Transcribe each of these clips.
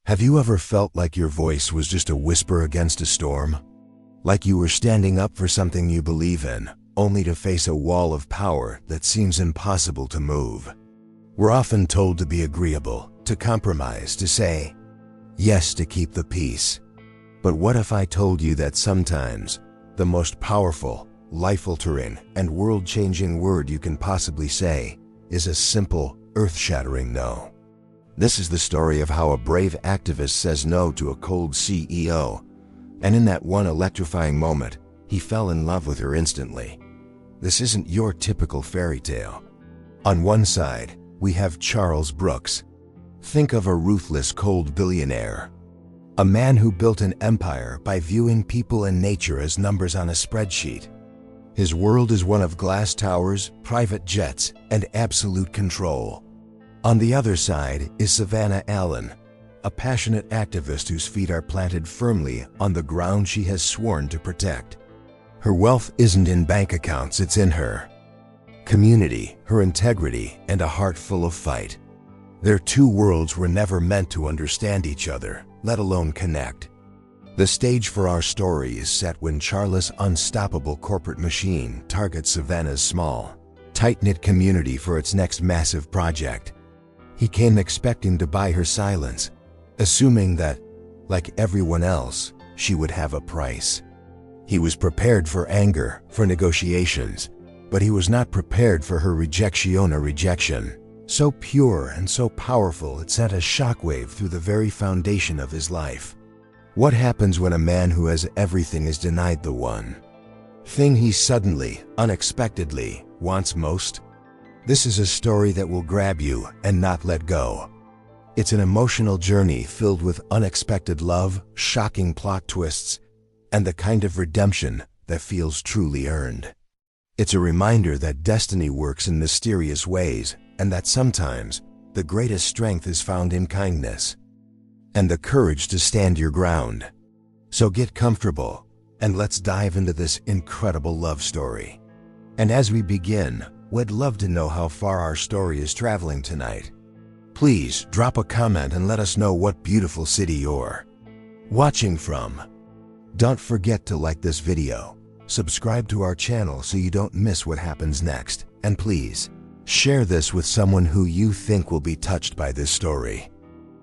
Have you ever felt like your voice was just a whisper against a storm? Like you were standing up for something you believe in, only to face a wall of power that seems impossible to move? We're often told to be agreeable, to compromise, to say yes to keep the peace. But what if I told you that sometimes the most powerful, life-altering, and world-changing word you can possibly say is a simple, earth-shattering no? This is the story of how a brave activist says no to a cold CEO, and in that one electrifying moment, he fell in love with her instantly. This isn't your typical fairy tale. On one side, we have Charles Brooks. Think of a ruthless, cold billionaire. A man who built an empire by viewing people and nature as numbers on a spreadsheet. His world is one of glass towers, private jets, and absolute control. On the other side is Savannah Allen, a passionate activist whose feet are planted firmly on the ground she has sworn to protect. Her wealth isn't in bank accounts, it's in her community, her integrity, and a heart full of fight. Their two worlds were never meant to understand each other, let alone connect. The stage for our story is set when Charles' unstoppable corporate machine targets Savannah's small, tight-knit community for its next massive project. He came expecting to buy her silence, assuming that, like everyone else, she would have a price. He was prepared for anger, for negotiations, but he was not prepared for her rejection, so pure and so powerful it sent a shockwave through the very foundation of his life. What happens when a man who has everything is denied the one thing he suddenly, unexpectedly, wants most? This is a story that will grab you and not let go. It's an emotional journey filled with unexpected love, shocking plot twists, and the kind of redemption that feels truly earned. It's a reminder that destiny works in mysterious ways, and that sometimes the greatest strength is found in kindness and the courage to stand your ground. So get comfortable and let's dive into this incredible love story. And as we begin, we'd love to know how far our story is traveling tonight. Please drop a comment and let us know what beautiful city you're watching from. Don't forget to like this video, subscribe to our channel so you don't miss what happens next, and please share this with someone who you think will be touched by this story.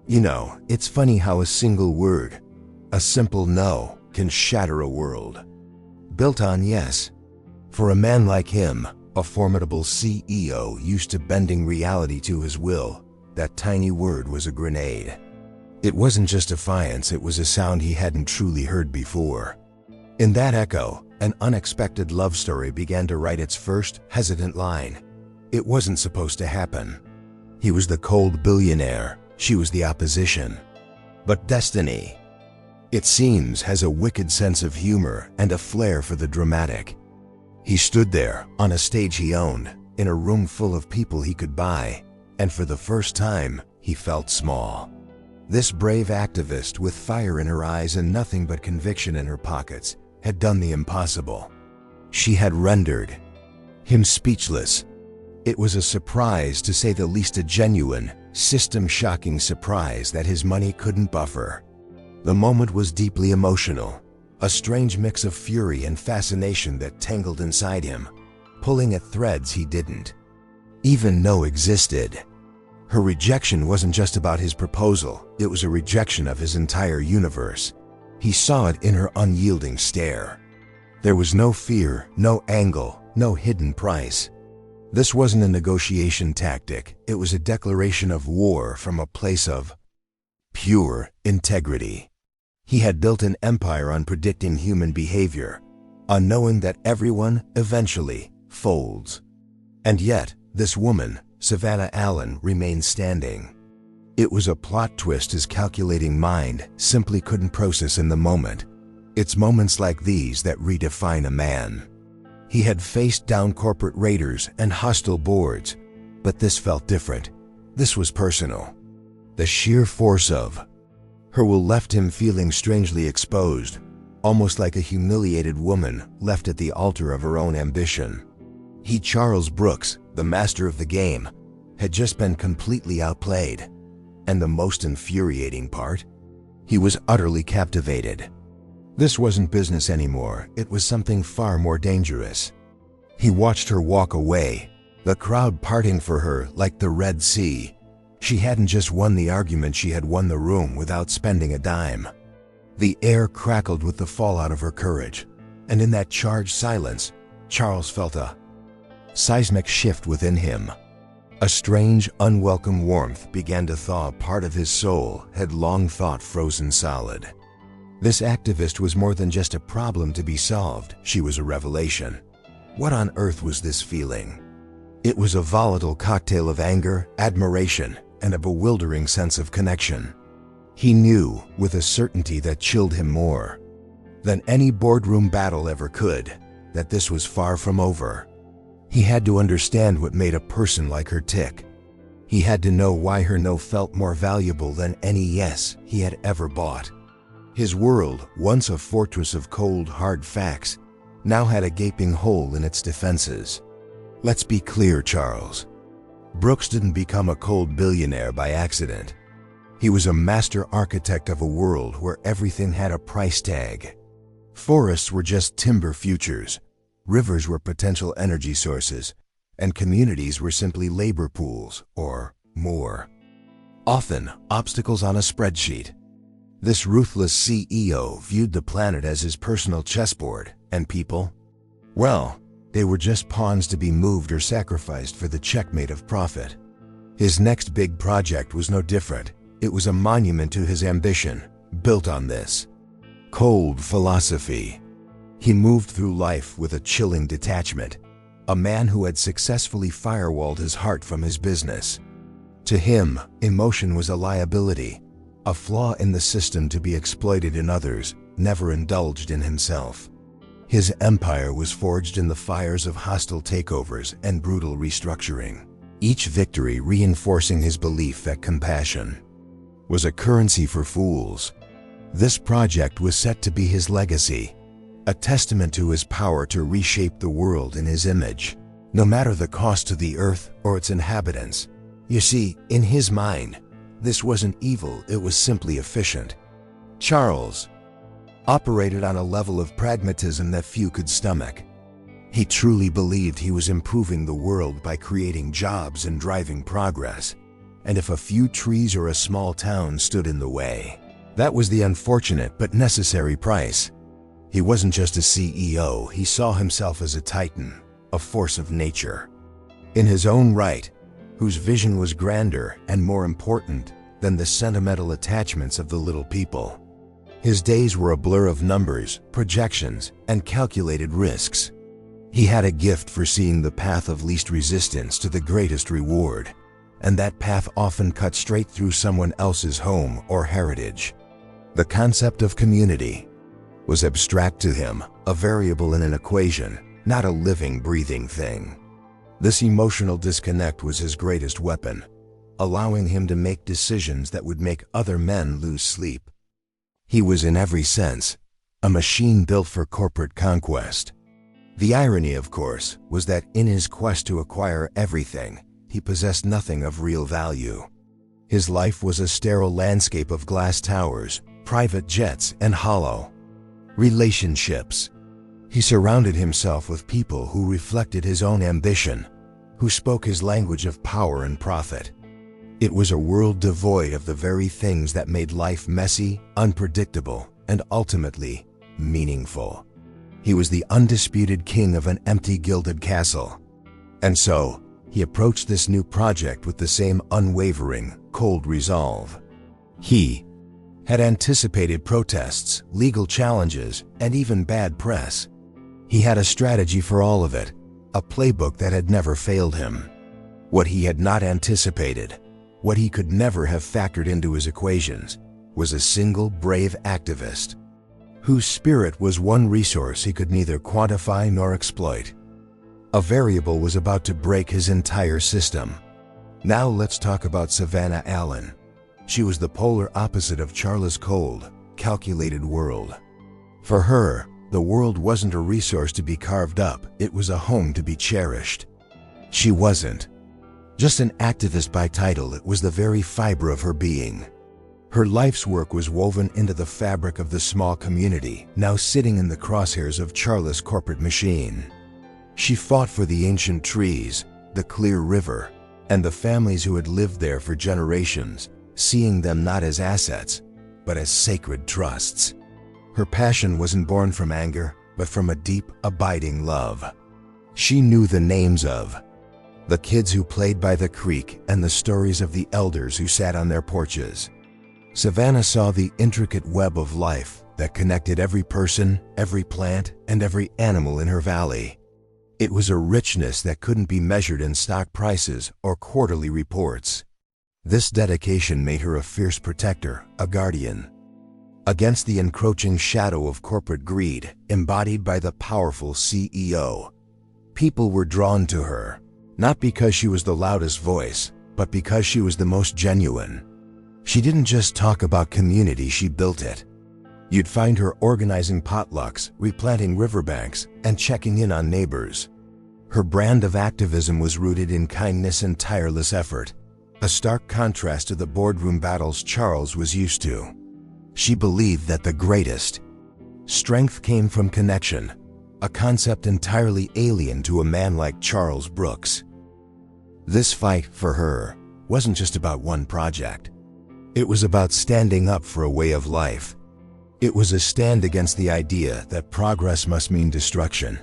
You know, it's funny how a single word, a simple no, can shatter a world built on yes. For a man like him, a formidable CEO used to bending reality to his will, that tiny word was a grenade. It wasn't just defiance, it was a sound he hadn't truly heard before. In that echo, an unexpected love story began to write its first, hesitant line. It wasn't supposed to happen. He was the cold billionaire, she was the opposition. But destiny, it seems, has a wicked sense of humor and a flair for the dramatic. He stood there, on a stage he owned, in a room full of people he could buy, and for the first time, he felt small. This brave activist, with fire in her eyes and nothing but conviction in her pockets, had done the impossible. She had rendered him speechless. It was a surprise, to say the least, a genuine, system-shocking surprise that his money couldn't buffer. The moment was deeply emotional, a strange mix of fury and fascination that tangled inside him, pulling at threads he didn't even know existed. Her rejection wasn't just about his proposal, it was a rejection of his entire universe. He saw it in her unyielding stare. There was no fear, no angle, no hidden price. This wasn't a negotiation tactic, it was a declaration of war from a place of pure integrity. He had built an empire on predicting human behavior, on knowing that everyone eventually folds. And yet, this woman, Savannah Allen, remained standing. It was a plot twist his calculating mind simply couldn't process in the moment. It's moments like these that redefine a man. He had faced down corporate raiders and hostile boards, but this felt different. This was personal. The sheer force of her will left him feeling strangely exposed, almost like a humiliated woman left at the altar of her own ambition. He, Charles Brooks, the master of the game, had just been completely outplayed. And the most infuriating part? He was utterly captivated. This wasn't business anymore, it was something far more dangerous. He watched her walk away, the crowd parting for her like the Red Sea. She hadn't just won the argument, she had won the room without spending a dime. The air crackled with the fallout of her courage, and in that charged silence, Charles felt a seismic shift within him. A strange, unwelcome warmth began to thaw a part of his soul had long thought frozen solid. This activist was more than just a problem to be solved, she was a revelation. What on earth was this feeling? It was a volatile cocktail of anger, admiration, and a bewildering sense of connection. He knew, with a certainty that chilled him more than any boardroom battle ever could, that this was far from over. He had to understand what made a person like her tick. He had to know why her no felt more valuable than any yes he had ever bought. His world, once a fortress of cold, hard facts, now had a gaping hole in its defenses. Let's be clear, Charles. Brooks didn't become a cold billionaire by accident. He was a master architect of a world where everything had a price tag. Forests were just timber futures, rivers were potential energy sources, and communities were simply labor pools, or more often, obstacles on a spreadsheet. This ruthless CEO viewed the planet as his personal chessboard, and people? Well, they were just pawns to be moved or sacrificed for the checkmate of profit. His next big project was no different. It was a monument to his ambition, built on this cold philosophy. He moved through life with a chilling detachment, a man who had successfully firewalled his heart from his business. To him, emotion was a liability, a flaw in the system to be exploited in others, never indulged in himself. His empire was forged in the fires of hostile takeovers and brutal restructuring, each victory reinforcing his belief that compassion was a currency for fools. This project was set to be his legacy, a testament to his power to reshape the world in his image, no matter the cost to the earth or its inhabitants. You see, in his mind, this wasn't evil, it was simply efficient. Charles operated on a level of pragmatism that few could stomach. He truly believed he was improving the world by creating jobs and driving progress. And if a few trees or a small town stood in the way, that was the unfortunate but necessary price. He wasn't just a CEO, he saw himself as a titan, a force of nature, in his own right, whose vision was grander and more important than the sentimental attachments of the little people. His days were a blur of numbers, projections, and calculated risks. He had a gift for seeing the path of least resistance to the greatest reward, and that path often cut straight through someone else's home or heritage. The concept of community was abstract to him, a variable in an equation, not a living, breathing thing. This emotional disconnect was his greatest weapon, allowing him to make decisions that would make other men lose sleep. He was in every sense a machine built for corporate conquest. The irony, of course, was that in his quest to acquire everything, he possessed nothing of real value. His life was a sterile landscape of glass towers, private jets, and hollow relationships. He surrounded himself with people who reflected his own ambition, who spoke his language of power and profit. It was a world devoid of the very things that made life messy, unpredictable, and ultimately meaningful. He was the undisputed king of an empty gilded castle. And so, he approached this new project with the same unwavering, cold resolve. He had anticipated protests, legal challenges, and even bad press. He had a strategy for all of it, a playbook that had never failed him. What he had not anticipated, what he could never have factored into his equations, was a single brave activist, whose spirit was one resource he could neither quantify nor exploit. A variable was about to break his entire system. Now let's talk about Savannah Allen. She was the polar opposite of Charles' cold, calculated world. For her, the world wasn't a resource to be carved up, it was a home to be cherished. She wasn't Just an activist by title, it was the very fiber of her being. Her life's work was woven into the fabric of the small community, now sitting in the crosshairs of Charles' corporate machine. She fought for the ancient trees, the clear river, and the families who had lived there for generations, seeing them not as assets, but as sacred trusts. Her passion wasn't born from anger, but from a deep, abiding love. She knew the names of the kids who played by the creek and the stories of the elders who sat on their porches. Savannah saw the intricate web of life that connected every person, every plant, and every animal in her valley. It was a richness that couldn't be measured in stock prices or quarterly reports. This dedication made her a fierce protector, a guardian, against the encroaching shadow of corporate greed embodied by the powerful CEO. People were drawn to her, not because she was the loudest voice, but because she was the most genuine. She didn't just talk about community, she built it. You'd find her organizing potlucks, replanting riverbanks, and checking in on neighbors. Her brand of activism was rooted in kindness and tireless effort, a stark contrast to the boardroom battles Charles was used to. She believed that the greatest strength came from connection, a concept entirely alien to a man like Charles Brooks. This fight, for her, wasn't just about one project. It was about standing up for a way of life. It was a stand against the idea that progress must mean destruction,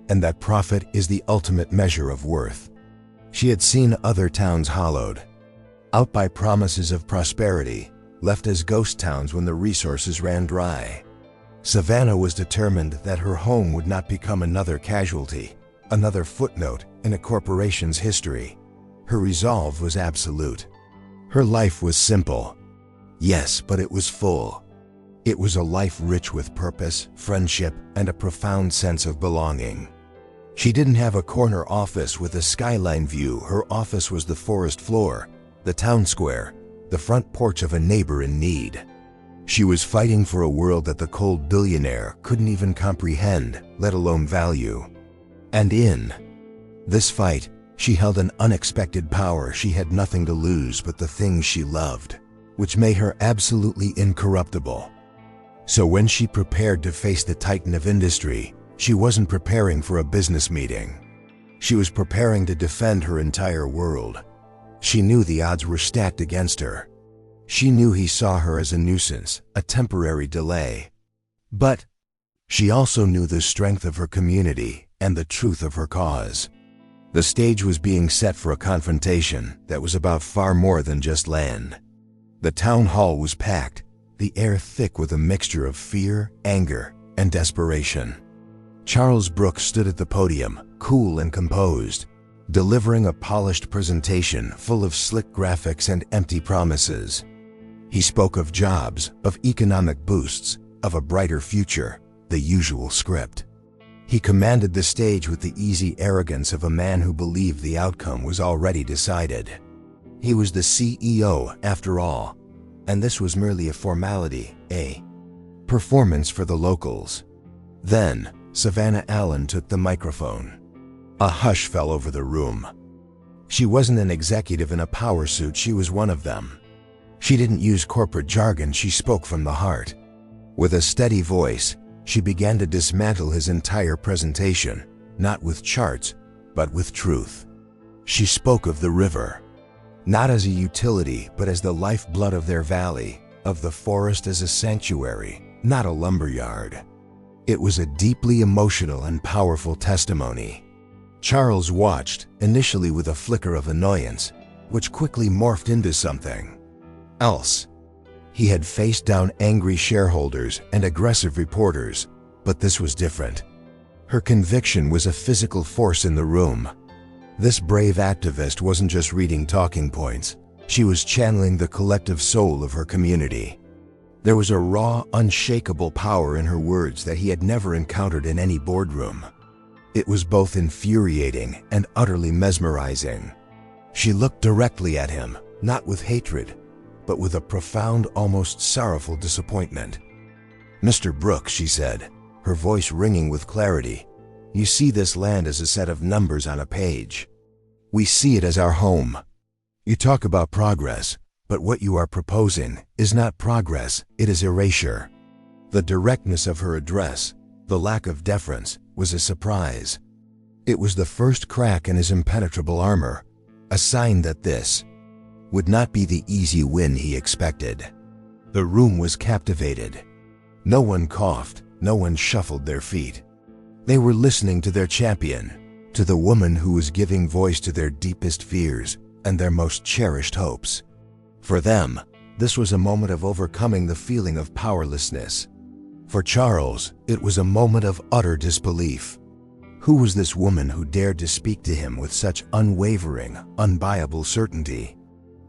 and that profit is the ultimate measure of worth. She had seen other towns hollowed out by promises of prosperity, left as ghost towns when the resources ran dry. Savannah was determined that her home would not become another casualty, another footnote in a corporation's history. Her resolve was absolute. Her life was simple. Yes, but it was full. It was a life rich with purpose, friendship, and a profound sense of belonging. She didn't have a corner office with a skyline view. Her office was the forest floor, the town square, the front porch of a neighbor in need. She was fighting for a world that the cold billionaire couldn't even comprehend, let alone value. And in this fight, she held an unexpected power. She had nothing to lose but the things she loved, which made her absolutely incorruptible. So when she prepared to face the titan of industry, she wasn't preparing for a business meeting. She was preparing to defend her entire world. She knew the odds were stacked against her. She knew he saw her as a nuisance, a temporary delay. But she also knew the strength of her community and the truth of her cause. The stage was being set for a confrontation that was about far more than just land. The town hall was packed, the air thick with a mixture of fear, anger, and desperation. Charles Brooks stood at the podium, cool and composed, delivering a polished presentation full of slick graphics and empty promises. He spoke of jobs, of economic boosts, of a brighter future, the usual script. He commanded the stage with the easy arrogance of a man who believed the outcome was already decided. He was the CEO, after all, and this was merely a formality, a performance for the locals. Then, Savannah Allen took the microphone. A hush fell over the room. She wasn't an executive in a power suit, she was one of them. She didn't use corporate jargon, she spoke from the heart. With a steady voice, she began to dismantle his entire presentation, not with charts, but with truth. She spoke of the river, not as a utility, but as the lifeblood of their valley, of the forest as a sanctuary, not a lumberyard. It was a deeply emotional and powerful testimony. Charles watched, initially with a flicker of annoyance, which quickly morphed into something else. He had faced down angry shareholders and aggressive reporters, but this was different. Her conviction was a physical force in the room. This brave activist wasn't just reading talking points, she was channeling the collective soul of her community. There was a raw, unshakable power in her words that he had never encountered in any boardroom. It was both infuriating and utterly mesmerizing. She looked directly at him, not with hatred, but with a profound, almost sorrowful disappointment. "Mr. Brooks," she said, her voice ringing with clarity, "you see this land as a set of numbers on a page. We see it as our home. You talk about progress, but what you are proposing is not progress, it is erasure. The directness of her address, the lack of deference, was a surprise. It was the first crack in his impenetrable armor, a sign that this would not be the easy win he expected. The room was captivated. No one coughed, no one shuffled their feet. They were listening to their champion, to the woman who was giving voice to their deepest fears and their most cherished hopes. For them, this was a moment of overcoming the feeling of powerlessness. For Charles, it was a moment of utter disbelief. Who was this woman who dared to speak to him with such unwavering, unbuyable certainty?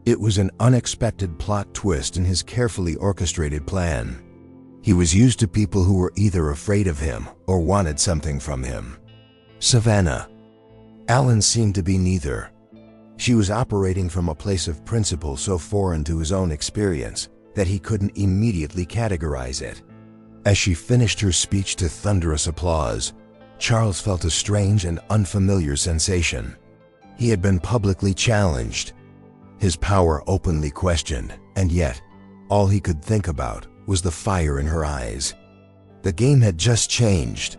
It was an unexpected plot twist in his carefully orchestrated plan. He was used to people who were either afraid of him or wanted something from him. Savannah Allen seemed to be neither. She was operating from a place of principle so foreign to his own experience that he couldn't immediately categorize it. As she finished her speech to thunderous applause, Charles felt a strange and unfamiliar sensation. He had been publicly challenged, his power openly questioned, and yet, all he could think about was the fire in her eyes. The game had just changed.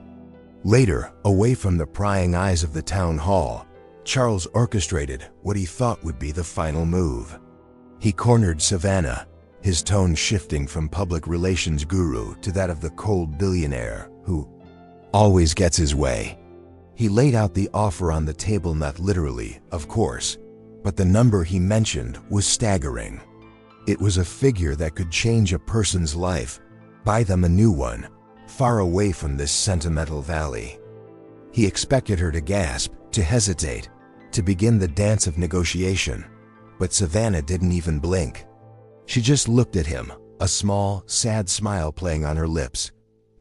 Later, away from the prying eyes of the town hall, Charles orchestrated what he thought would be the final move. He cornered Savannah, his tone shifting from public relations guru to that of the cold billionaire who always gets his way. He laid out the offer on the table, not literally, of course, but the number he mentioned was staggering. It was a figure that could change a person's life, buy them a new one, far away from this sentimental valley. He expected her to gasp, to hesitate, to begin the dance of negotiation, but Savannah didn't even blink. She just looked at him, a small, sad smile playing on her lips.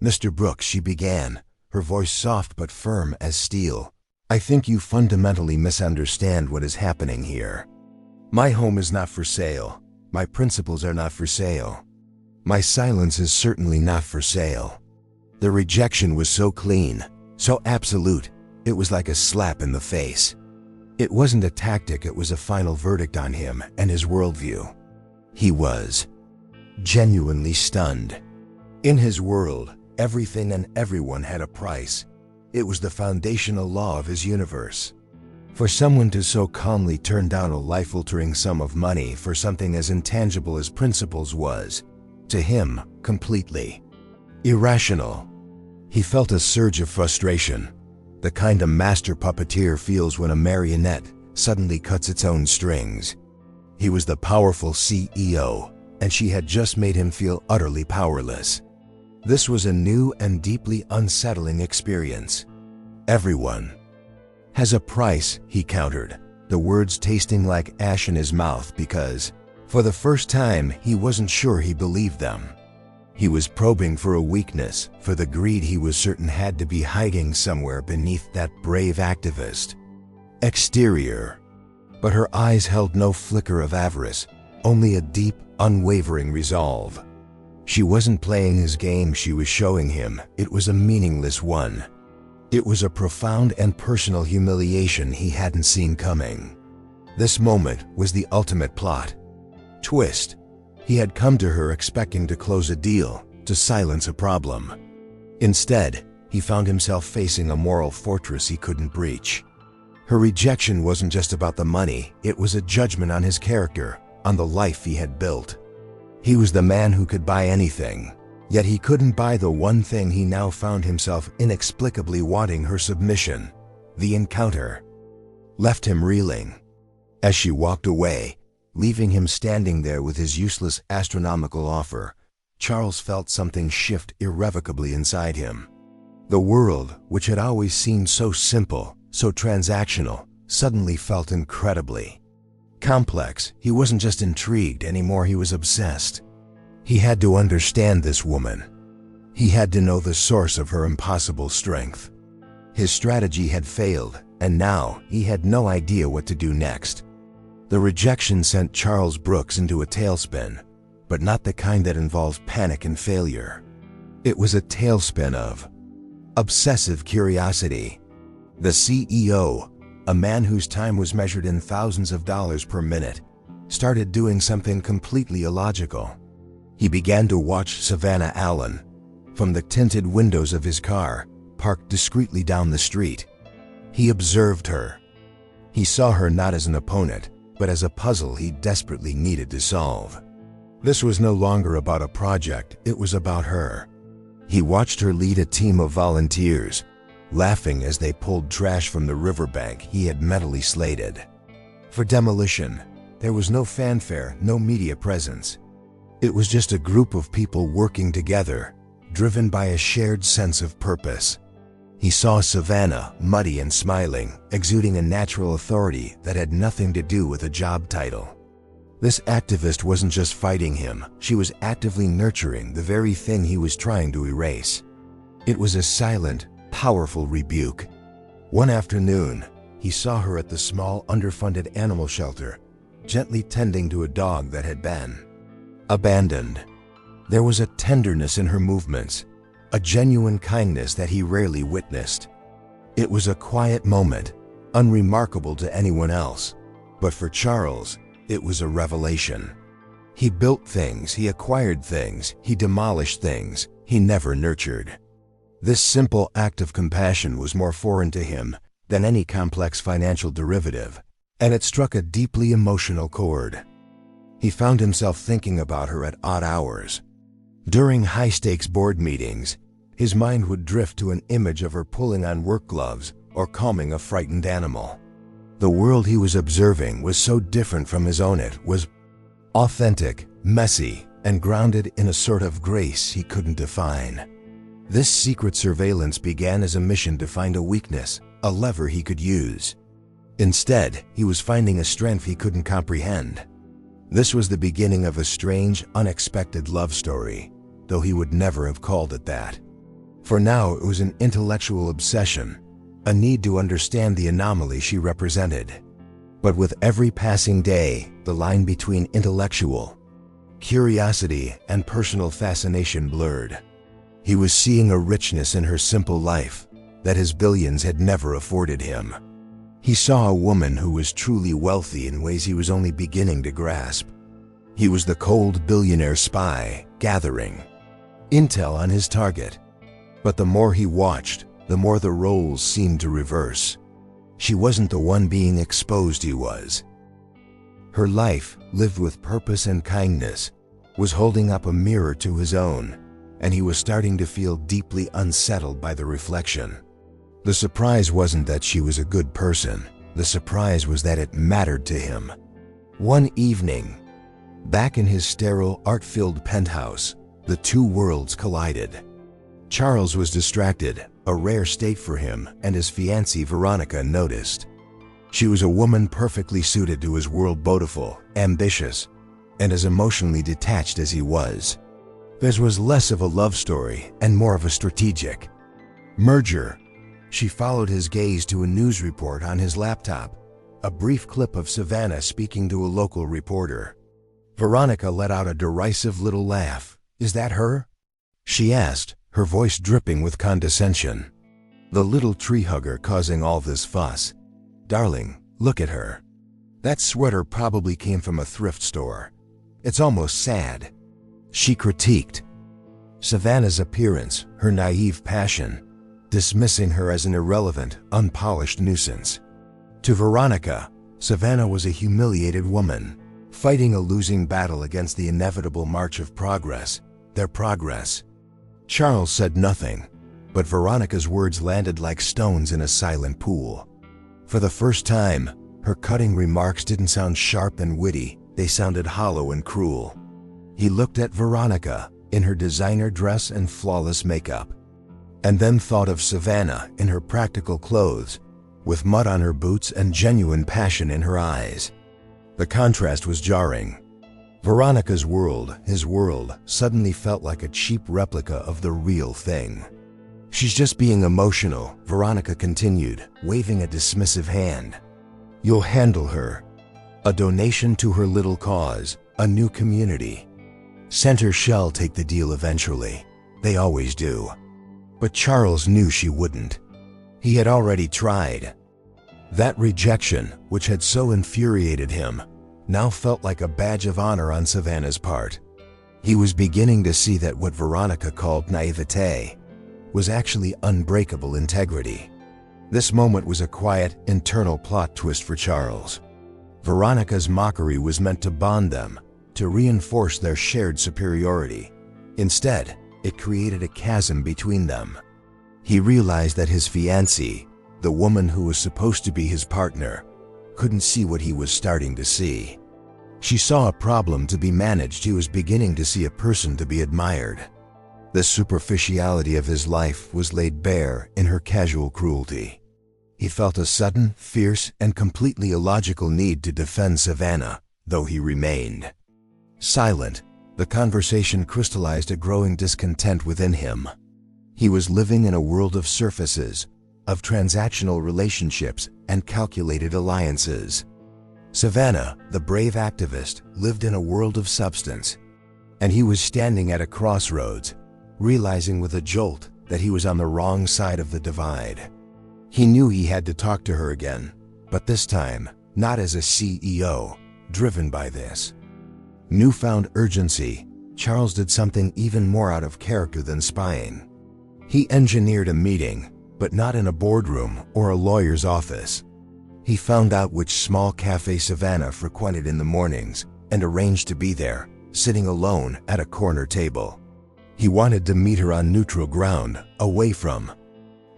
"Mr. Brooks," she began, her voice soft but firm as steel, "I think you fundamentally misunderstand what is happening here. My home is not for sale. My principles are not for sale. My silence is certainly not for sale." The rejection was so clean, so absolute, it was like a slap in the face. It wasn't a tactic, it was a final verdict on him and his worldview. He was genuinely stunned. In his world, everything and everyone had a price. It was the foundational law of his universe. For someone to so calmly turn down a life-altering sum of money for something as intangible as principles was, to him, completely irrational. He felt a surge of frustration, the kind a master puppeteer feels when a marionette suddenly cuts its own strings. He was the powerful CEO, and she had just made him feel utterly powerless. This was a new and deeply unsettling experience. "Everyone has a price," he countered, the words tasting like ash in his mouth because, for the first time, he wasn't sure he believed them. He was probing for a weakness, for the greed he was certain had to be hiding somewhere beneath that brave activist exterior. But her eyes held no flicker of avarice, only a deep, unwavering resolve. She wasn't playing his game, she was showing him it was a meaningless one. It was a profound and personal humiliation he hadn't seen coming. This moment was the ultimate plot twist. He had come to her expecting to close a deal, to silence a problem. Instead, he found himself facing a moral fortress he couldn't breach. Her rejection wasn't just about the money, it was a judgment on his character, on the life he had built. He was the man who could buy anything, yet he couldn't buy the one thing he now found himself inexplicably wanting: her submission. The encounter left him reeling. As she walked away, leaving him standing there with his useless astronomical offer, Charles felt something shift irrevocably inside him. The world, which had always seemed so simple, so transactional, suddenly felt incredibly complex. He wasn't just intrigued anymore, he was obsessed. He had to understand this woman. He had to know the source of her impossible strength. His strategy had failed, and now he had no idea what to do next. The rejection sent Charles Brooks into a tailspin, but not the kind that involved panic and failure. It was a tailspin of obsessive curiosity. The CEO, a man whose time was measured in thousands of dollars per minute, started doing something completely illogical. He began to watch Savannah Allen from the tinted windows of his car, parked discreetly down the street. He observed her. He saw her not as an opponent, but as a puzzle he desperately needed to solve. This was no longer about a project, it was about her. He watched her lead a team of volunteers, laughing as they pulled trash from the riverbank he had mentally slated. For demolition, there was no fanfare, no media presence. It was just a group of people working together, driven by a shared sense of purpose. He saw Savannah, muddy and smiling, exuding a natural authority that had nothing to do with a job title. This activist wasn't just fighting him, she was actively nurturing the very thing he was trying to erase. It was a silent, powerful rebuke. One afternoon, he saw her at the small, underfunded animal shelter, gently tending to a dog that had been abandoned. There was a tenderness in her movements, a genuine kindness that he rarely witnessed. It was a quiet moment, unremarkable to anyone else, but for Charles, it was a revelation. He built things, he acquired things, he demolished things, he never nurtured. This simple act of compassion was more foreign to him than any complex financial derivative, and it struck a deeply emotional chord. He found himself thinking about her at odd hours. During high-stakes board meetings, his mind would drift to an image of her pulling on work gloves or calming a frightened animal. The world he was observing was so different from his own. It was authentic, messy, and grounded in a sort of grace he couldn't define. This secret surveillance began as a mission to find a weakness, a lever he could use. Instead, he was finding a strength he couldn't comprehend. This was the beginning of a strange, unexpected love story, though he would never have called it that. For now, it was an intellectual obsession, a need to understand the anomaly she represented. But with every passing day, the line between intellectual curiosity and personal fascination blurred. He was seeing a richness in her simple life that his billions had never afforded him. He saw a woman who was truly wealthy in ways he was only beginning to grasp. He was the cold billionaire spy, gathering intel on his target. But the more he watched, the more the roles seemed to reverse. She wasn't the one being exposed, he was. Her life, lived with purpose and kindness, was holding up a mirror to his own, and he was starting to feel deeply unsettled by the reflection. The surprise wasn't that she was a good person. The surprise was that it mattered to him. One evening, back in his sterile, art-filled penthouse, the two worlds collided. Charles was distracted, a rare state for him, and his fiancée Veronica noticed. She was a woman perfectly suited to his world, beautiful, ambitious, and as emotionally detached as he was. Theirs was less of a love story and more of a strategic merger. She followed his gaze to a news report on his laptop, a brief clip of Savannah speaking to a local reporter. Veronica let out a derisive little laugh. "Is that her?" she asked, her voice dripping with condescension. "The little tree hugger causing all this fuss. Darling, look at her. That sweater probably came from a thrift store. It's almost sad," she critiqued. Savannah's appearance, her naive passion, dismissing her as an irrelevant, unpolished nuisance. To Veronica, Savannah was a humiliated woman, fighting a losing battle against the inevitable march of progress, their progress. Charles said nothing, but Veronica's words landed like stones in a silent pool. For the first time, her cutting remarks didn't sound sharp and witty, they sounded hollow and cruel. He looked at Veronica, in her designer dress and flawless makeup, and then thought of Savannah in her practical clothes, with mud on her boots and genuine passion in her eyes. The contrast was jarring. Veronica's world, his world, suddenly felt like a cheap replica of the real thing. "She's just being emotional," Veronica continued, waving a dismissive hand. "You'll handle her. A donation to her little cause, a new community. Center shall take the deal eventually. They always do." But Charles knew she wouldn't. He had already tried. That rejection, which had so infuriated him, now felt like a badge of honor on Savannah's part. He was beginning to see that what Veronica called naivete was actually unbreakable integrity. This moment was a quiet, internal plot twist for Charles. Veronica's mockery was meant to bond them, to reinforce their shared superiority. Instead, it created a chasm between them. He realized that his fiancée, the woman who was supposed to be his partner, couldn't see what he was starting to see. She saw a problem to be managed. He was beginning to see a person to be admired. The superficiality of his life was laid bare in her casual cruelty. He felt a sudden, fierce, and completely illogical need to defend Savannah, though he remained silent. The conversation crystallized a growing discontent within him. He was living in a world of surfaces, of transactional relationships and calculated alliances. Savannah, the brave activist, lived in a world of substance, and he was standing at a crossroads, realizing with a jolt that he was on the wrong side of the divide. He knew he had to talk to her again, but this time, not as a CEO, driven by this newfound urgency. Charles did something even more out of character than spying. He engineered a meeting, but not in a boardroom or a lawyer's office. He found out which small cafe Savannah frequented in the mornings and arranged to be there, sitting alone at a corner table. He wanted to meet her on neutral ground, away from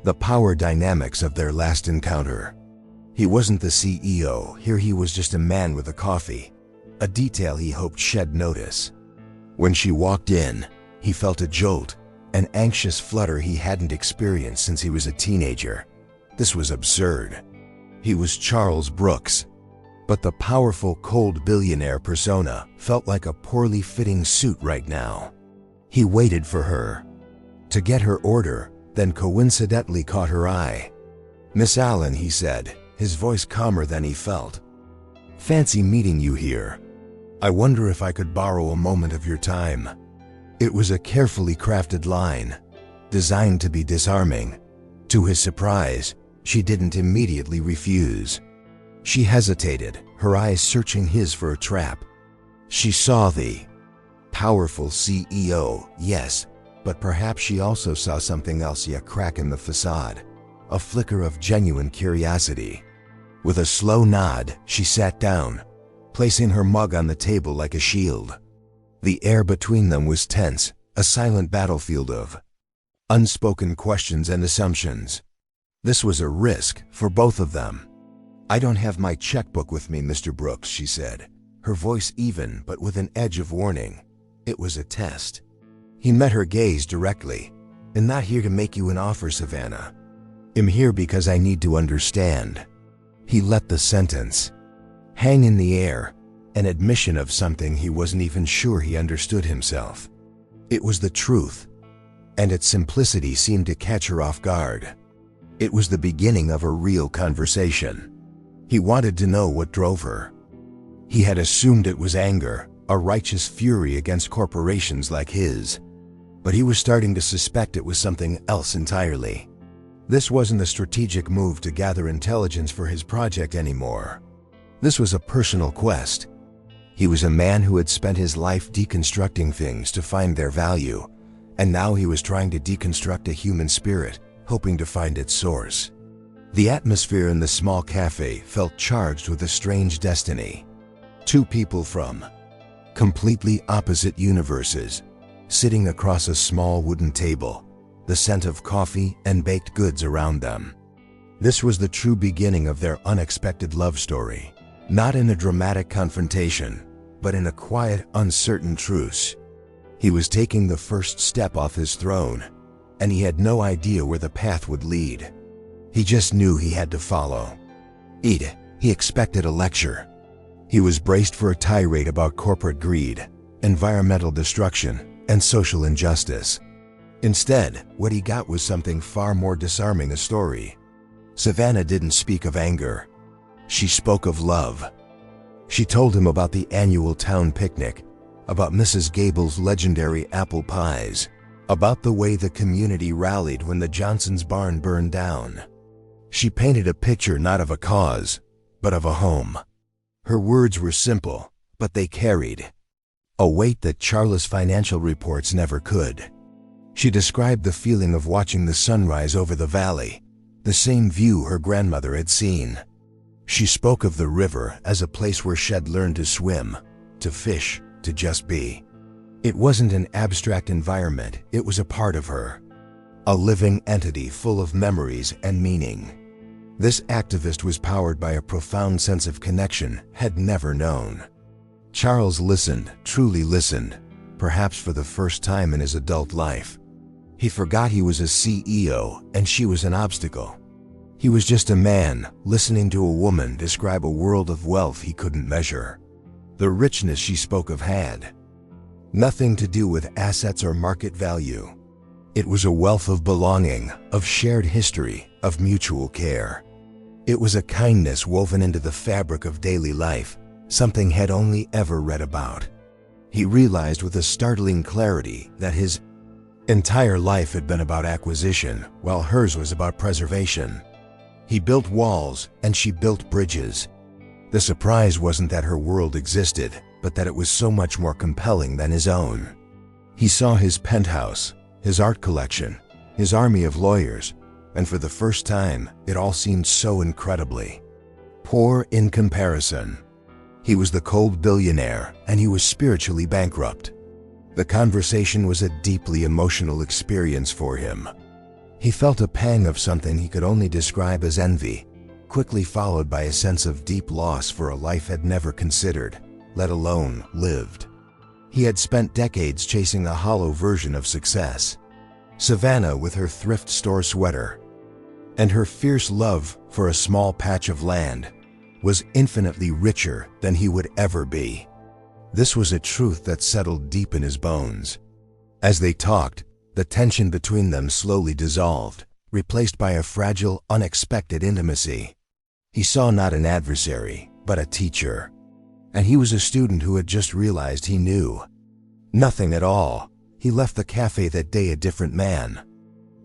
the power dynamics of their last encounter. He wasn't the CEO, here he was just a man with a coffee, a detail he hoped shed notice. When she walked in, he felt a jolt, an anxious flutter he hadn't experienced since he was a teenager. This was absurd. He was Charles Brooks, but the powerful, cold billionaire persona felt like a poorly fitting suit right now. He waited for her to get her order, then coincidentally caught her eye. "Miss Allen," he said, his voice calmer than he felt. "Fancy meeting you here. I wonder if I could borrow a moment of your time." It was a carefully crafted line, designed to be disarming. To his surprise, she didn't immediately refuse. She hesitated, her eyes searching his for a trap. She saw the powerful CEO, yes, but perhaps she also saw something else, a crack in the facade, a flicker of genuine curiosity. With a slow nod, she sat down, placing her mug on the table like a shield. The air between them was tense, a silent battlefield of unspoken questions and assumptions. This was a risk for both of them. "I don't have my checkbook with me, Mr. Brooks," she said, her voice even but with an edge of warning. It was a test. He met her gaze directly. "I'm not here to make you an offer, Savannah. I'm here because I need to understand." He let the sentence hang in the air, an admission of something he wasn't even sure he understood himself. It was the truth, and its simplicity seemed to catch her off guard. It was the beginning of a real conversation. He wanted to know what drove her. He had assumed it was anger, a righteous fury against corporations like his, but he was starting to suspect it was something else entirely. This wasn't a strategic move to gather intelligence for his project anymore. This was a personal quest. He was a man who had spent his life deconstructing things to find their value, and now he was trying to deconstruct a human spirit, hoping to find its source. The atmosphere in the small cafe felt charged with a strange destiny. Two people from completely opposite universes, sitting across a small wooden table, the scent of coffee and baked goods around them. This was the true beginning of their unexpected love story. Not in a dramatic confrontation, but in a quiet, uncertain truce. He was taking the first step off his throne, and he had no idea where the path would lead. He just knew he had to follow. He expected a lecture. He was braced for a tirade about corporate greed, environmental destruction, and social injustice. Instead, what he got was something far more disarming: a story. Savannah didn't speak of anger. She spoke of love. She told him about the annual town picnic, about Mrs. Gable's legendary apple pies, about the way the community rallied when the Johnsons' barn burned down. She painted a picture not of a cause, but of a home. Her words were simple, but they carried a weight that Charla's financial reports never could. She described the feeling of watching the sunrise over the valley, the same view her grandmother had seen. She spoke of the river as a place where she'd learned to swim, to fish, to just be. It wasn't an abstract environment, it was a part of her. A living entity full of memories and meaning. This activist was powered by a profound sense of connection had never known. Charles listened, truly listened, perhaps for the first time in his adult life. He forgot he was a CEO and she was an obstacle. He was just a man listening to a woman describe a world of wealth he couldn't measure. The richness she spoke of had nothing to do with assets or market value. It was a wealth of belonging, of shared history, of mutual care. It was a kindness woven into the fabric of daily life, something he'd only ever read about. He realized with a startling clarity that his entire life had been about acquisition, while hers was about preservation. He built walls, and she built bridges. The surprise wasn't that her world existed, but that it was so much more compelling than his own. He saw his penthouse, his art collection, his army of lawyers, and for the first time, it all seemed so incredibly poor in comparison. He was the cold billionaire, and he was spiritually bankrupt. The conversation was a deeply emotional experience for him. He felt a pang of something he could only describe as envy, quickly followed by a sense of deep loss for a life he'd never considered, let alone lived. He had spent decades chasing a hollow version of success. Savannah with her thrift store sweater and her fierce love for a small patch of land was infinitely richer than he would ever be. This was a truth that settled deep in his bones. As they talked, the tension between them slowly dissolved, replaced by a fragile, unexpected intimacy. He saw not an adversary, but a teacher. And he was a student who had just realized he knew nothing at all. He left the cafe that day a different man.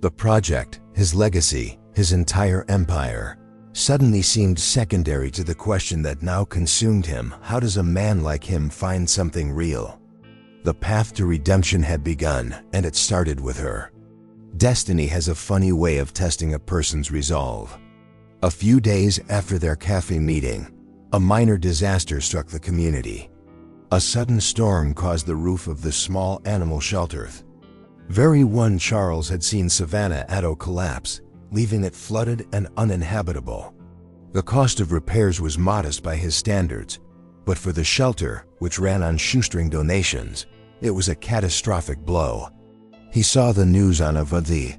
The project, his legacy, his entire empire, suddenly seemed secondary to the question that now consumed him: how does a man like him find something real? The path to redemption had begun, and it started with her. Destiny has a funny way of testing a person's resolve. A few days after their cafe meeting, a minor disaster struck the community. A sudden storm caused the roof of the small animal shelter, very one Charles had seen Savannah Allen collapse, leaving it flooded and uninhabitable. The cost of repairs was modest by his standards, but for the shelter, which ran on shoestring donations, it was a catastrophic blow. He saw the news on the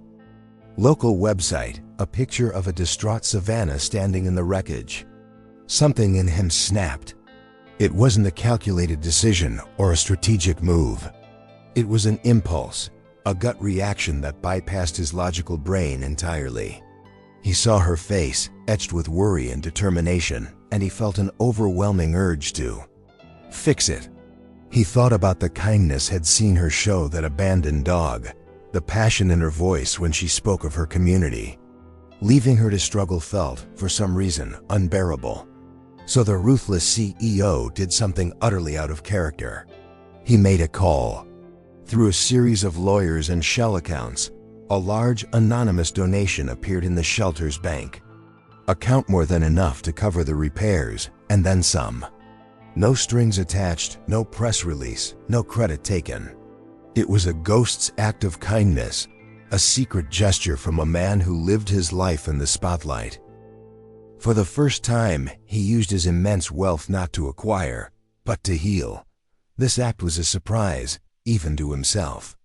local website, a picture of a distraught Savannah standing in the wreckage. Something in him snapped. It wasn't a calculated decision or a strategic move. It was an impulse, a gut reaction that bypassed his logical brain entirely. He saw her face, etched with worry and determination, and he felt an overwhelming urge to fix it. He thought about the kindness he'd seen her show that abandoned dog, the passion in her voice when she spoke of her community. Leaving her to struggle felt, for some reason, unbearable. So the ruthless CEO did something utterly out of character. He made a call. Through a series of lawyers and shell accounts, a large anonymous donation appeared in the shelter's bank. Account more than enough to cover the repairs, and then some. No strings attached, no press release, no credit taken. It was a ghost's act of kindness, a secret gesture from a man who lived his life in the spotlight. For the first time, he used his immense wealth not to acquire, but to heal. This act was a surprise, even to himself.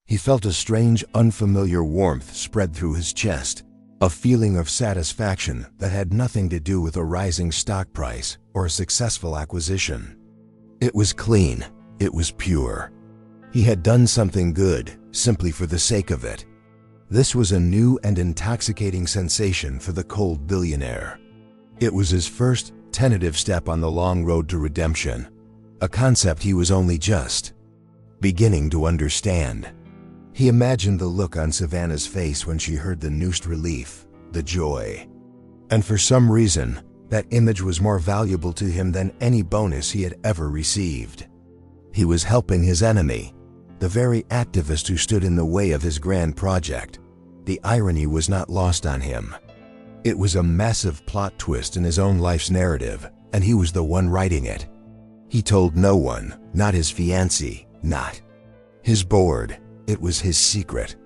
He felt a strange, unfamiliar warmth spread through his chest, a feeling of satisfaction that had nothing to do with a rising stock price or a successful acquisition. It was clean, it was pure. He had done something good, simply for the sake of it. This was a new and intoxicating sensation for the cold billionaire. It was his first, tentative step on the long road to redemption, a concept he was only just beginning to understand. He imagined the look on Savannah's face when she heard the noosed relief, the joy. And for some reason, that image was more valuable to him than any bonus he had ever received. He was helping his enemy, the very activist who stood in the way of his grand project. The irony was not lost on him. It was a massive plot twist in his own life's narrative, and he was the one writing it. He told no one, not his fiancée, not his board. It was his secret.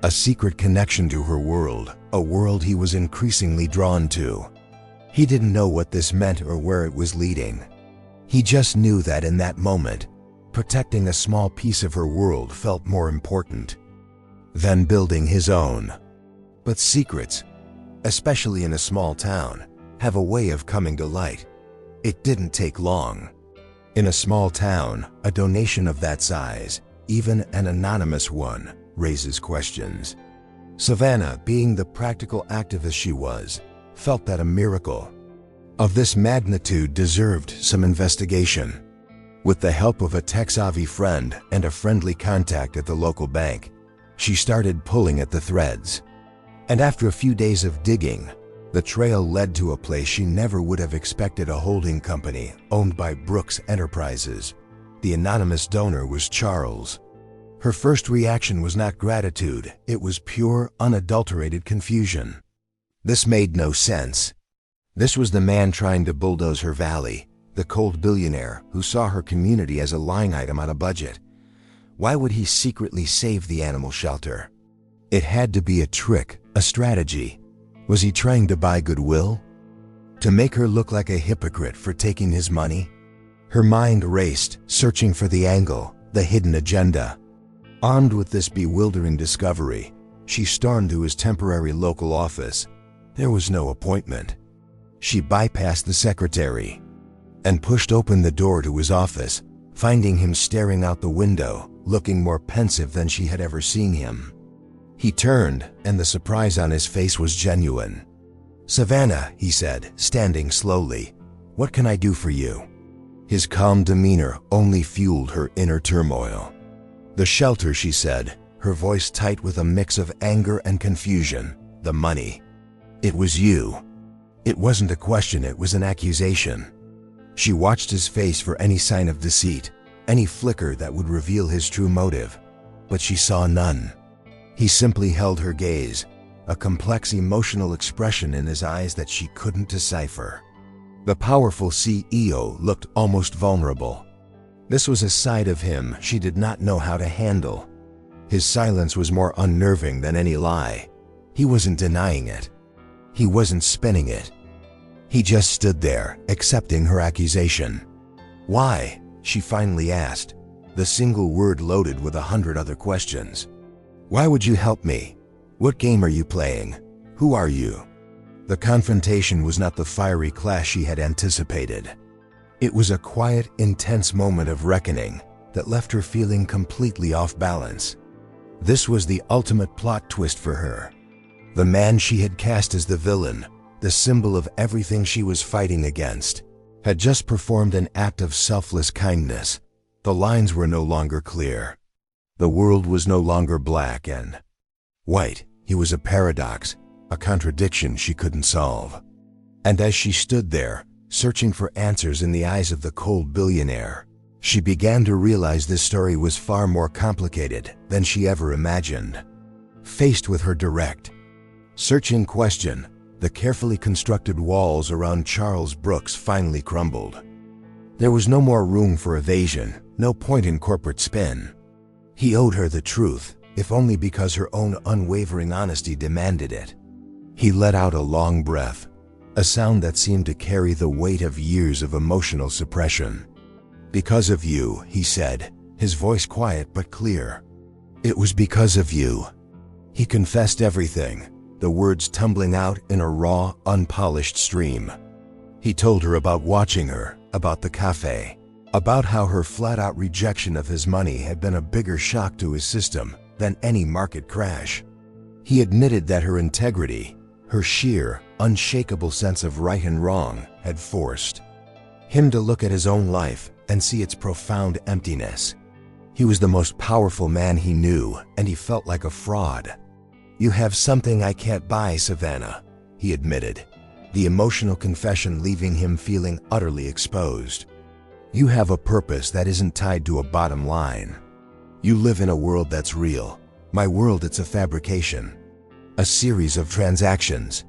A secret connection to her world, a world he was increasingly drawn to. He didn't know what this meant or where it was leading. He just knew that in that moment, protecting a small piece of her world felt more important than building his own. But secrets, especially in a small town, have a way of coming to light. It didn't take long. In a small town, a donation of that size, even an anonymous one, raises questions. Savannah, being the practical activist she was, felt that a miracle of this magnitude deserved some investigation. With the help of a tech-savvy friend and a friendly contact at the local bank, she started pulling at the threads. And after a few days of digging, the trail led to a place she never would have expected: a holding company owned by Brooks Enterprises. The anonymous donor was Charles. Her first reaction was not gratitude, it was pure, unadulterated confusion. This made no sense. This was the man trying to bulldoze her valley, the cold billionaire who saw her community as a line item on a budget. Why would he secretly save the animal shelter? It had to be a trick, a strategy. Was he trying to buy goodwill? To make her look like a hypocrite for taking his money? Her mind raced, searching for the angle, the hidden agenda. Armed with this bewildering discovery, she stormed to his temporary local office. There was no appointment. She bypassed the secretary and pushed open the door to his office, finding him staring out the window, looking more pensive than she had ever seen him. He turned, and the surprise on his face was genuine. "Savannah," he said, standing slowly, "what can I do for you?" His calm demeanor only fueled her inner turmoil. "The shelter," she said, her voice tight with a mix of anger and confusion. "The money. It was you." It wasn't a question, it was an accusation. She watched his face for any sign of deceit, any flicker that would reveal his true motive, but she saw none. He simply held her gaze, a complex emotional expression in his eyes that she couldn't decipher. The powerful CEO looked almost vulnerable. This was a side of him she did not know how to handle. His silence was more unnerving than any lie. He wasn't denying it. He wasn't spinning it. He just stood there, accepting her accusation. "Why?" she finally asked, the single word loaded with 100 other questions. "Why would you help me? What game are you playing? Who are you?" The confrontation was not the fiery clash she had anticipated. It was a quiet, intense moment of reckoning that left her feeling completely off balance. This was the ultimate plot twist for her. The man she had cast as the villain, the symbol of everything she was fighting against, had just performed an act of selfless kindness. The lines were no longer clear. The world was no longer black and white. He was a paradox, a contradiction she couldn't solve. And as she stood there, searching for answers in the eyes of the cold billionaire, she began to realize this story was far more complicated than she ever imagined. Faced with her direct, searching question, the carefully constructed walls around Charles Brooks finally crumbled. There was no more room for evasion, no point in corporate spin. He owed her the truth, if only because her own unwavering honesty demanded it. He let out a long breath, a sound that seemed to carry the weight of years of emotional suppression. "Because of you," he said, his voice quiet but clear. "It was because of you." He confessed everything, the words tumbling out in a raw, unpolished stream. He told her about watching her, about the cafe, about how her flat-out rejection of his money had been a bigger shock to his system than any market crash. He admitted that her integrity, her sheer, unshakable sense of right and wrong, had forced him to look at his own life and see its profound emptiness. He was the most powerful man he knew, and he felt like a fraud. "You have something I can't buy, Savannah," he admitted. the emotional confession leaving him feeling utterly exposed. You have a purpose that isn't tied to a bottom line. You live in a world that's real. My world, it's a fabrication. A series of transactions.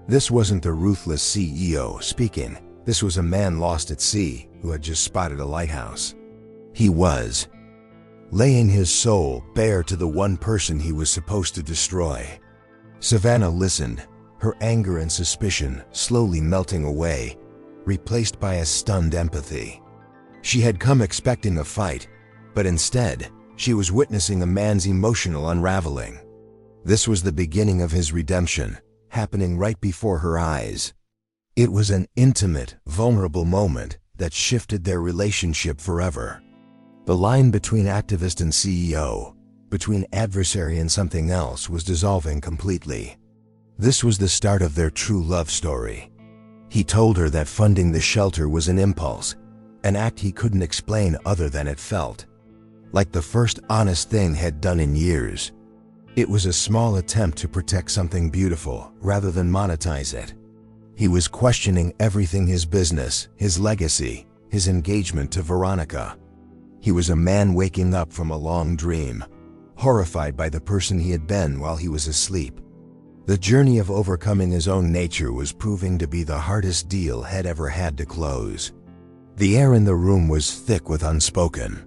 This wasn't the ruthless CEO speaking. This was a man lost at sea who had just spotted a lighthouse. He was laying his soul bare to the one person he was supposed to destroy. Savannah listened, her anger and suspicion slowly melting away, replaced by a stunned empathy. She had come expecting a fight, but instead, she was witnessing a man's emotional unraveling. This was the beginning of his redemption, happening right before her eyes. It was an intimate, vulnerable moment that shifted their relationship forever. The line between activist and CEO, between adversary and something else, was dissolving completely. This was the start of their true love story. He told her that funding the shelter was an impulse, an act he couldn't explain other than it felt like the first honest thing he'd done in years. It was a small attempt to protect something beautiful rather than monetize it. He was questioning everything: his business, his legacy, his engagement to Veronica. He was a man waking up from a long dream, horrified by the person he had been while he was asleep. The journey of overcoming his own nature was proving to be the hardest deal he'd ever had to close. The air in the room was thick with unspoken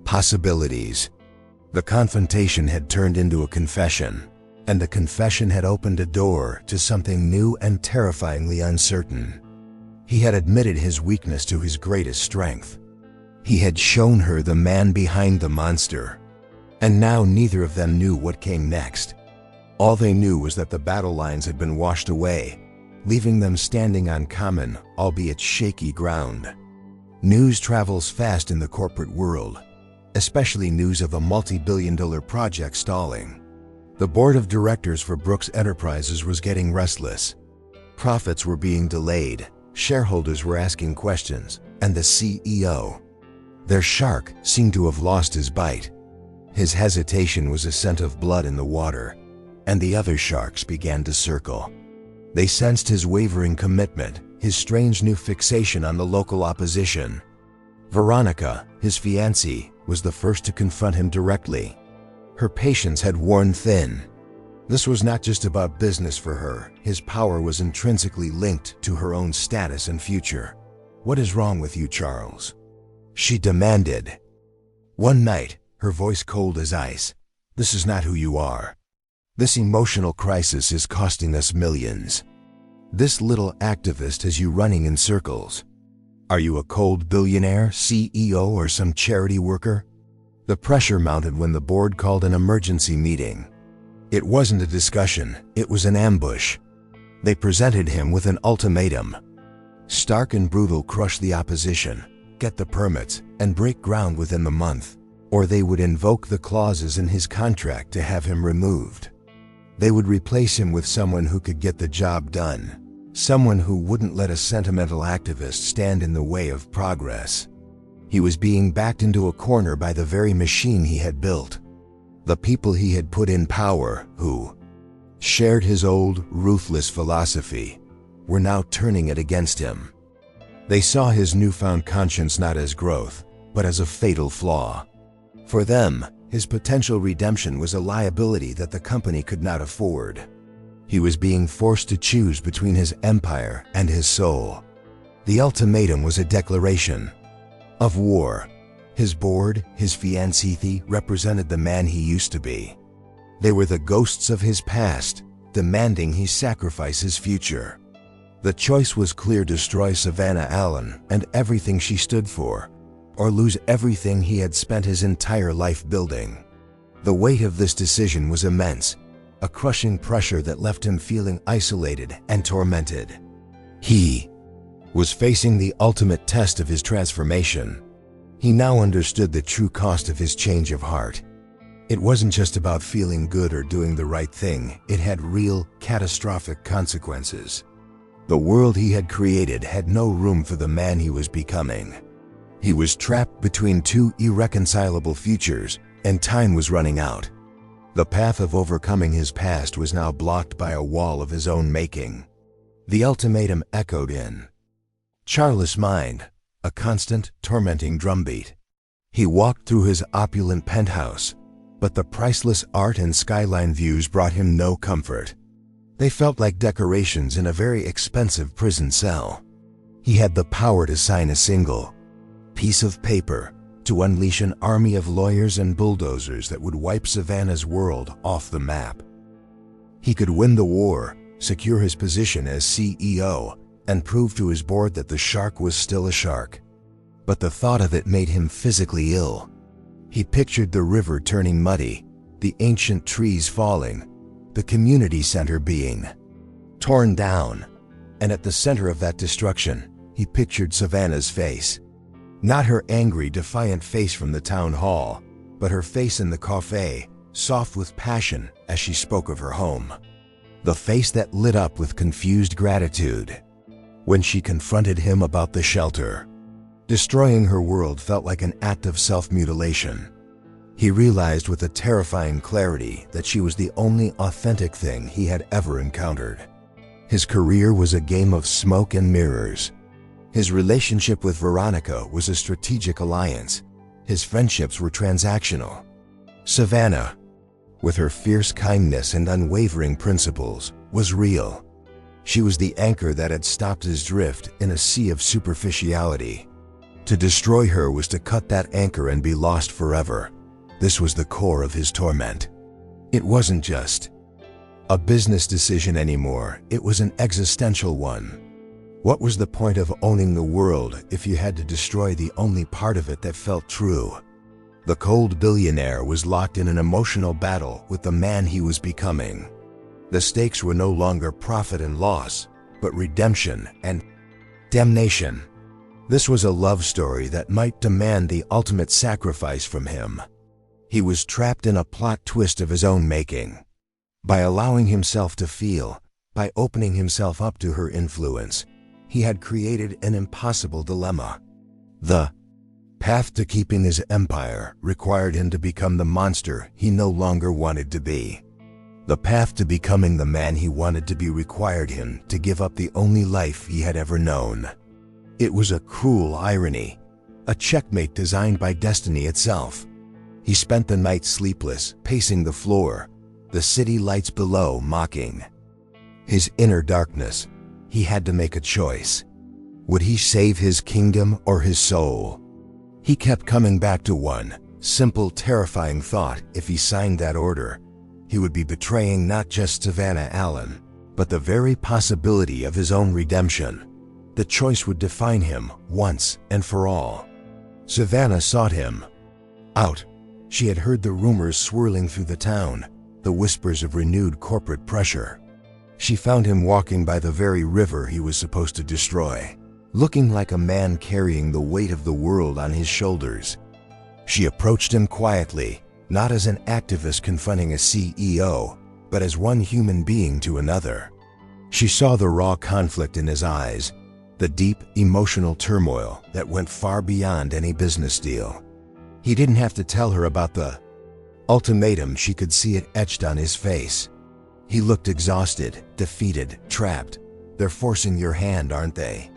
possibilities. The confrontation had turned into a confession, and the confession had opened a door to something new and terrifyingly uncertain. He had admitted his weakness to his greatest strength. He had shown her the man behind the monster, and now neither of them knew what came next. All they knew was that the battle lines had been washed away, leaving them standing on common, albeit shaky ground. News travels fast in the corporate world, especially news of a multi-billion-dollar project stalling. The board of directors for Brooks Enterprises was getting restless. Profits were being delayed, shareholders were asking questions, and the CEO, their shark, seemed to have lost his bite. His hesitation was a scent of blood in the water, and the other sharks began to circle. They sensed his wavering commitment, his strange new fixation on the local opposition. Veronica, his fiancée, was the first to confront him directly. Her patience had worn thin. This was not just about business for her. His power was intrinsically linked to her own status and future. "What is wrong with you, Charles?" she demanded. One night, her voice cold as ice. "This is not who you are. This emotional crisis is costing us millions. This little activist has you running in circles. Are you a cold billionaire, CEO, or some charity worker?" The pressure mounted when the board called an emergency meeting. It wasn't a discussion, it was an ambush. They presented him with an ultimatum. Stark and brutal: crush the opposition, get the permits, and break ground within the month, or they would invoke the clauses in his contract to have him removed. They would replace him with someone who could get the job done, someone who wouldn't let a sentimental activist stand in the way of progress. He was being backed into a corner by the very machine he had built. The people he had put in power, who shared his old, ruthless philosophy, were now turning it against him. They saw his newfound conscience not as growth, but as a fatal flaw. For them, his potential redemption was a liability that the company could not afford. He was being forced to choose between his empire and his soul. The ultimatum was a declaration of war. His board, his fiancée, represented the man he used to be. They were the ghosts of his past, demanding he sacrifice his future. The choice was clear: destroy Savannah Allen and everything she stood for, or lose everything he had spent his entire life building. The weight of this decision was immense, a crushing pressure that left him feeling isolated and tormented. He was facing the ultimate test of his transformation. He now understood the true cost of his change of heart. It wasn't just about feeling good or doing the right thing, it had real, catastrophic consequences. The world he had created had no room for the man he was becoming. He was trapped between two irreconcilable futures, and time was running out. The path of overcoming his past was now blocked by a wall of his own making. The ultimatum echoed in Charles' mind, a constant, tormenting drumbeat. He walked through his opulent penthouse, but the priceless art and skyline views brought him no comfort. They felt like decorations in a very expensive prison cell. He had the power to sign a single piece of paper to unleash an army of lawyers and bulldozers that would wipe Savannah's world off the map. He could win the war, secure his position as CEO, and prove to his board that the shark was still a shark. But the thought of it made him physically ill. He pictured the river turning muddy, the ancient trees falling, the community center being torn down, and at the center of that destruction, he pictured Savannah's face. Not her angry, defiant face from the town hall, but her face in the cafe, soft with passion as she spoke of her home. The face that lit up with confused gratitude when she confronted him about the shelter. Destroying her world felt like an act of self-mutilation. He realized with a terrifying clarity that she was the only authentic thing he had ever encountered. His career was a game of smoke and mirrors. His relationship with Veronica was a strategic alliance. His friendships were transactional. Savannah, with her fierce kindness and unwavering principles, was real. She was the anchor that had stopped his drift in a sea of superficiality. To destroy her was to cut that anchor and be lost forever. This was the core of his torment. It wasn't just a business decision anymore, it was an existential one. What was the point of owning the world if you had to destroy the only part of it that felt true? The cold billionaire was locked in an emotional battle with the man he was becoming. The stakes were no longer profit and loss, but redemption and damnation. This was a love story that might demand the ultimate sacrifice from him. He was trapped in a plot twist of his own making. By allowing himself to feel, by opening himself up to her influence, he had created an impossible dilemma. The path to keeping his empire required him to become the monster he no longer wanted to be. The path to becoming the man he wanted to be required him to give up the only life he had ever known. It was a cruel irony, a checkmate designed by destiny itself. He spent the night sleepless, pacing the floor, the city lights below mocking his inner darkness. He had to make a choice. Would he save his kingdom or his soul? He kept coming back to one simple, terrifying thought: if he signed that order, he would be betraying not just Savannah Allen, but the very possibility of his own redemption. The choice would define him once and for all. Savannah sought him out. She had heard the rumors swirling through the town, the whispers of renewed corporate pressure. She found him walking by the very river he was supposed to destroy, looking like a man carrying the weight of the world on his shoulders. She approached him quietly, not as an activist confronting a CEO, but as one human being to another. She saw the raw conflict in his eyes, the deep emotional turmoil that went far beyond any business deal. He didn't have to tell her about the ultimatum, she could see it etched on his face. He looked exhausted, defeated, trapped. "They're forcing your hand, aren't they?"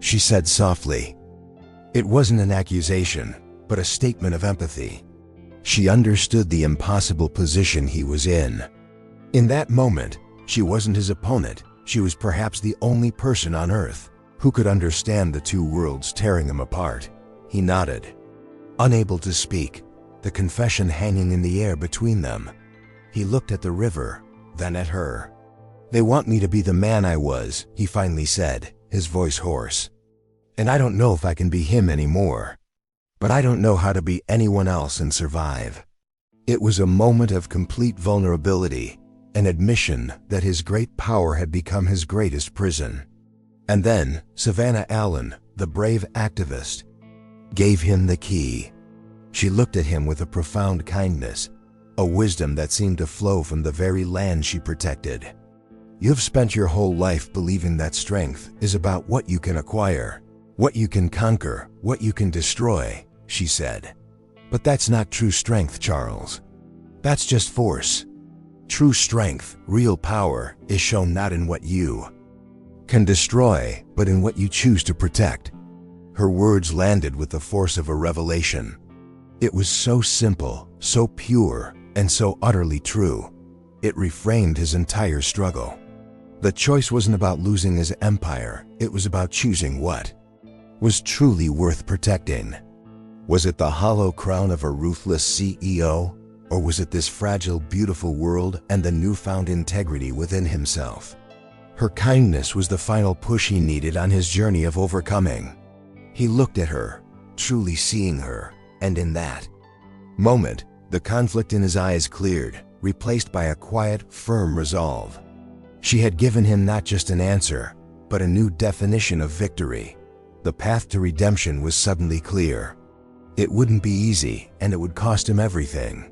she said softly. It wasn't an accusation, but a statement of empathy. She understood the impossible position he was in. In that moment, she wasn't his opponent. She was perhaps the only person on Earth who could understand the two worlds tearing them apart. He nodded, unable to speak, the confession hanging in the air between them. He looked at the river, then at her. "They want me to be the man I was," he finally said, his voice hoarse. "And I don't know if I can be him anymore. But I don't know how to be anyone else and survive." It was a moment of complete vulnerability, an admission that his great power had become his greatest prison. And then Savannah Allen, the brave activist, gave him the key. She looked at him with a profound kindness, a wisdom that seemed to flow from the very land she protected. "You've spent your whole life believing that strength is about what you can acquire, what you can conquer, what you can destroy," she said. "But that's not true strength, Charles. That's just force. True strength, real power, is shown not in what you can destroy, but in what you choose to protect." Her words landed with the force of a revelation. It was so simple, so pure, and so utterly true. It reframed his entire struggle. The choice wasn't about losing his empire, it was about choosing what was truly worth protecting. Was it the hollow crown of a ruthless CEO? Or was it this fragile, beautiful world and the newfound integrity within himself? Her kindness was the final push he needed on his journey of overcoming. He looked at her, truly seeing her, and in that moment, the conflict in his eyes cleared, replaced by a quiet, firm resolve. She had given him not just an answer, but a new definition of victory. The path to redemption was suddenly clear. It wouldn't be easy, and it would cost him everything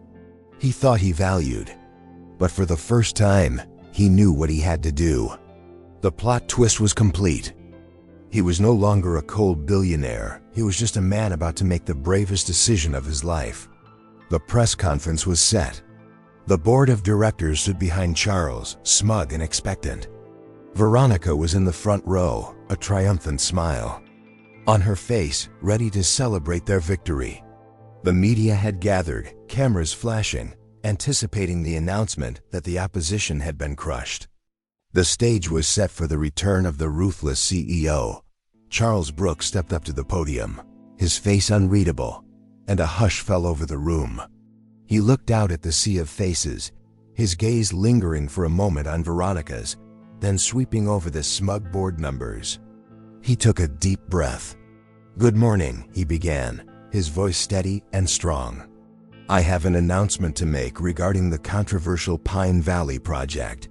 he thought he valued. But for the first time, he knew what he had to do. The plot twist was complete. He was no longer a cold billionaire, he was just a man about to make the bravest decision of his life. The press conference was set. The board of directors stood behind Charles, smug and expectant. Veronica was in the front row, a triumphant smile on her face, ready to celebrate their victory. The media had gathered, cameras flashing, anticipating the announcement that the opposition had been crushed. The stage was set for the return of the ruthless CEO. Charles Brooks stepped up to the podium, his face unreadable, and a hush fell over the room. He looked out at the sea of faces, his gaze lingering for a moment on Veronica's, then sweeping over the smug board members. He took a deep breath. "Good morning," he began, his voice steady and strong. "I have an announcement to make regarding the controversial Pine Valley project.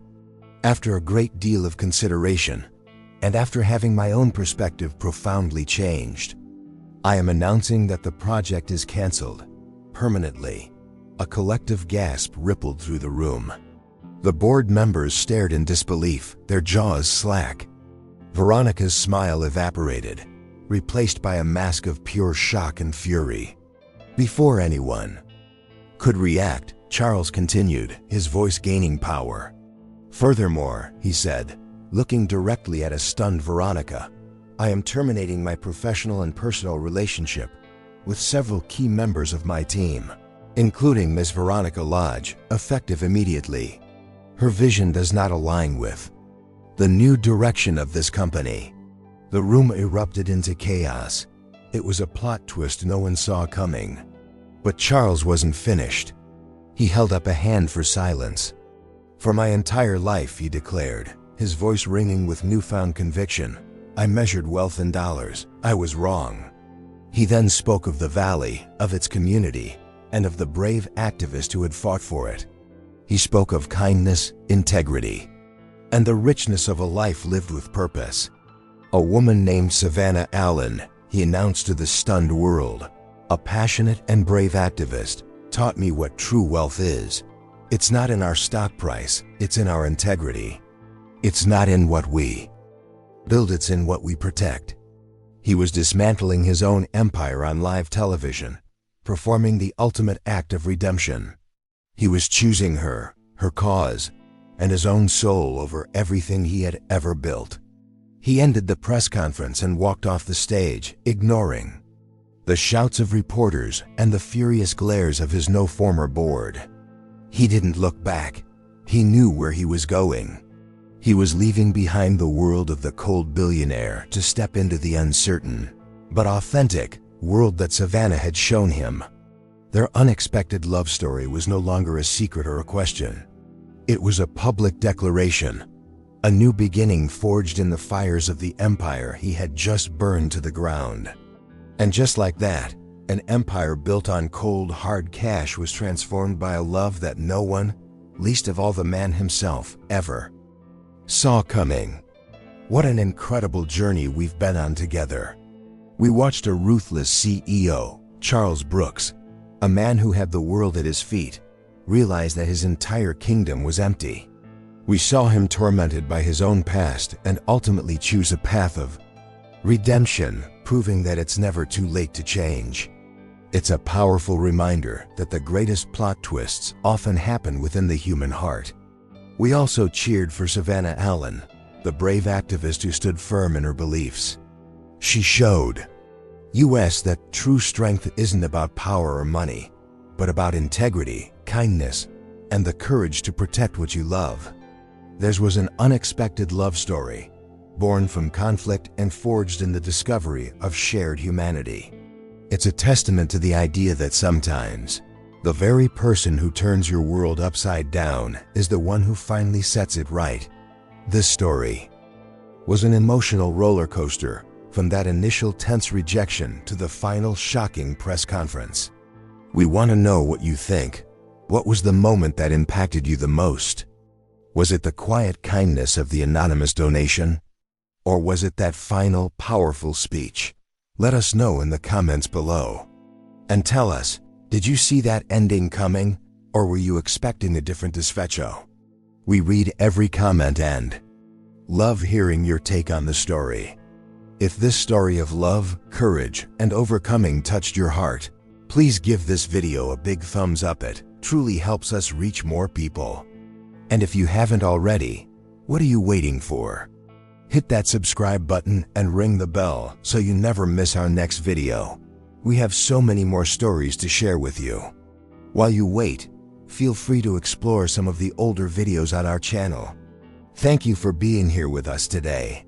After a great deal of consideration, and after having my own perspective profoundly changed, I am announcing that the project is canceled, permanently." A collective gasp rippled through the room. The board members stared in disbelief, their jaws slack. Veronica's smile evaporated, replaced by a mask of pure shock and fury. Before anyone could react, Charles continued, his voice gaining power. "Furthermore," he said, looking directly at a stunned Veronica, "I am terminating my professional and personal relationship with several key members of my team, including Miss Veronica Lodge, effective immediately. Her vision does not align with the new direction of this company." The room erupted into chaos. It was a plot twist no one saw coming. But Charles wasn't finished. He held up a hand for silence. "For my entire life," he declared, his voice ringing with newfound conviction, "I measured wealth in dollars. I was wrong." He then spoke of the valley, of its community, and of the brave activist who had fought for it. He spoke of kindness, integrity, and the richness of a life lived with purpose. "A woman named Savannah Allen," he announced to the stunned world, "a passionate and brave activist, taught me what true wealth is. It's not in our stock price, it's in our integrity. It's not in what we build, it's in what we protect." He was dismantling his own empire on live television, performing the ultimate act of redemption. He was choosing her, her cause, and his own soul over everything he had ever built. He ended the press conference and walked off the stage, ignoring the shouts of reporters and the furious glares of his no-former board. He didn't look back. He knew where he was going. He was leaving behind the world of the cold billionaire to step into the uncertain, but authentic, world that Savannah had shown him. Their unexpected love story was no longer a secret or a question. It was a public declaration, a new beginning forged in the fires of the empire he had just burned to the ground. And just like that, an empire built on cold, hard cash was transformed by a love that no one, least of all the man himself, ever saw coming. What an incredible journey we've been on together. We watched a ruthless CEO, Charles Brooks, a man who had the world at his feet, realize that his entire kingdom was empty. We saw him tormented by his own past and ultimately choose a path of redemption, proving that it's never too late to change. It's a powerful reminder that the greatest plot twists often happen within the human heart. We also cheered for Savannah Allen, the brave activist who stood firm in her beliefs. She showed us that true strength isn't about power or money, but about integrity, kindness, and the courage to protect what you love. Theirs was an unexpected love story, born from conflict and forged in the discovery of shared humanity. It's a testament to the idea that sometimes the very person who turns your world upside down is the one who finally sets it right. This story was an emotional roller coaster, from that initial tense rejection to the final shocking press conference. We want to know what you think. What was the moment that impacted you the most? Was it the quiet kindness of the anonymous donation? Or was it that final, powerful speech? Let us know in the comments below. And tell us, did you see that ending coming, or were you expecting a different desfecho? We read every comment and love hearing your take on the story. If this story of love, courage, and overcoming touched your heart, please give this video a big thumbs up. It truly helps us reach more people. And if you haven't already, what are you waiting for? Hit that subscribe button and ring the bell so you never miss our next video. We have so many more stories to share with you. While you wait, feel free to explore some of the older videos on our channel. Thank you for being here with us today.